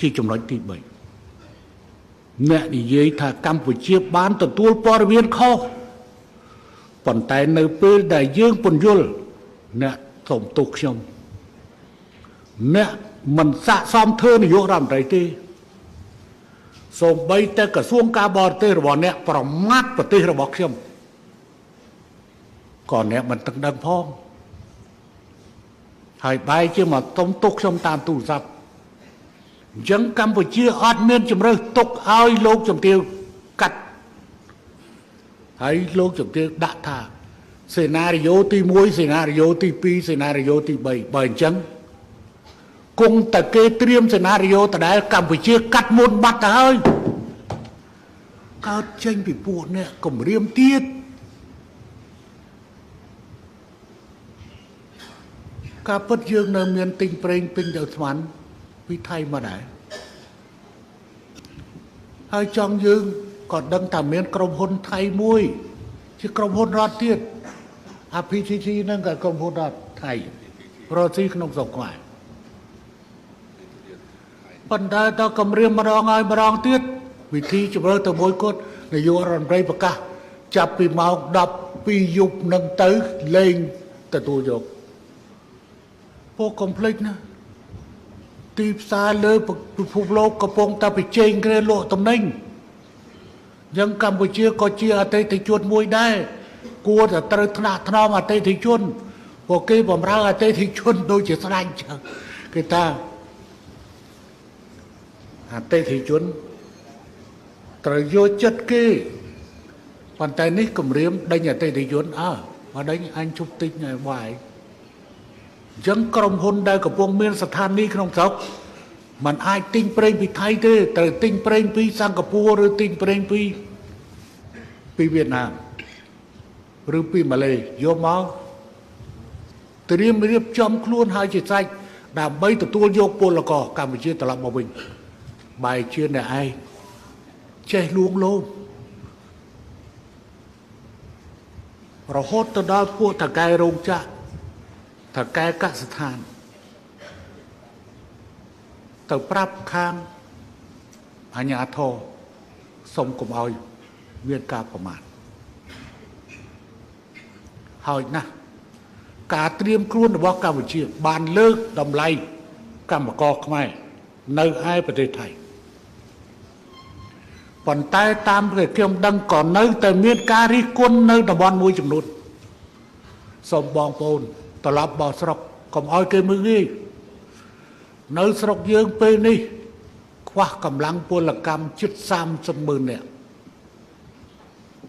ជាចំណុចទី3អ្នកនិយាយថាកម្ពុជាបានទទួលព័ត៌មានខុសប៉ុន្តែនៅពេលដែលយើងពន្យល់អ្នកសូមទោសខ្ញុំអ្នកមិនស័ក្តិសមធ្វើនាយករដ្ឋមន្ត្រីទេសូម្បីតែក្រសួងការបរទេសរបស់អ្នកប្រមាថប្រទេសរបស់ខ្ញុំក៏អ្នកមិនទឹកដឹងផងហើយបែរជាមកសុំទោសខ្ញុំតាមទូរស័ព្ទអញ្ចឹងកម្ពុជាអត់មានជំរើសទុកឲ្យលោកជំទាវកាត់ហើយលោកជំទាវដាក់ថាសេណារីយ៉ូទី1សេណារីយ៉ូទី2សេណារីយ៉ូទី3បើអញ្ចឹងគង់តែគេត្រៀមសេណារីយ៉ូដដែលកម្ពុជាកាត់មុនបាត់ទៅហើយកើតចេញពីពួកអ្នកគម្រាមទៀតការពិតយើងនៅមានទិញប្រេងពេញទៅស្មានពីថៃមកដែរហើយចង់យើងក៏ដឹងថាមានក្រុមហ៊ុនថៃមួយជាក្រុមហ៊ុនរដ្ឋទៀត APTT ហ្នឹងក៏ក្រុមហ៊ុនរដ្ឋថៃរកស៊ីក្នុងស្រុកខ្មែរប៉ុន្តែតើគម្រាមម្ដងហើយម្ដងទៀតវិធីជម្រើសទៅមួយគត់នាយករដ្ឋមន្ត្រីប្រកាសចាប់ពីម៉ោង12យប់នឹងទៅលេងទទួលយកពួកកុំភ្លេចណាទីផ្សារលើពិភពលោកកំពុងតែប្រជែងគ្នាលក់ទំនិញយ៉ាងកម្ពុជាក៏ជាអតិថិជនមួយដែរគួរតែត្រូវថ្នាក់ថ្នមអតិថិជនពួកគេបំរើអតិថិជនដូចជាស្ដេចចឹងគេថាអតិថិជនត្រូវយកចិត្តគេប៉ុន្តែនេះគម្រាមដេញអតិថិជនមកដេញអញជប់តិចហើយបាយអញ្ចឹងក្រុមហ៊ុនដែលកំពុងមានស្ថានីយ៍ក្នុងស្រុកมันអាចទិញប្រេងពីថៃទេត្រូវទិញប្រេងពីសិង្ហបុរីឬទិញប្រេងពីវៀតណាមឬពីម៉ាឡេយកមកត្រៀមរៀបចំខ្លួនហើយជាស្រេចដើម្បីទទួលយកពលករកម្ពុជាត្រឡប់មកវិញបែរជាអ្នកឯងចេះលួងលោមរហូតទៅដល់ពួកថៅកែរោងចក្រថៅកែកសិដ្ឋានទៅប្រាប់ខាងអាជ្ញាធរសុំកុំឲ្យមានការប្រមាថហើយណាស់ការត្រៀមខ្លួនរបស់កម្ពុជាបានលើកតម្លៃកម្មករខ្មែរនៅឯប្រទេសថៃប៉ុន្តែតាមដែលខ្ញុំដឹងក៏នៅតែមានការរិះគន់នៅតំបន់មួយចំនួនសូមបងប្អូនត្រឡប់មកស្រុកកុំឲ្យគេមើលងាយនៅស្រុកយើងពេលនេះខ្វះកម្លាំងពលកម្មជិត30,000នាក់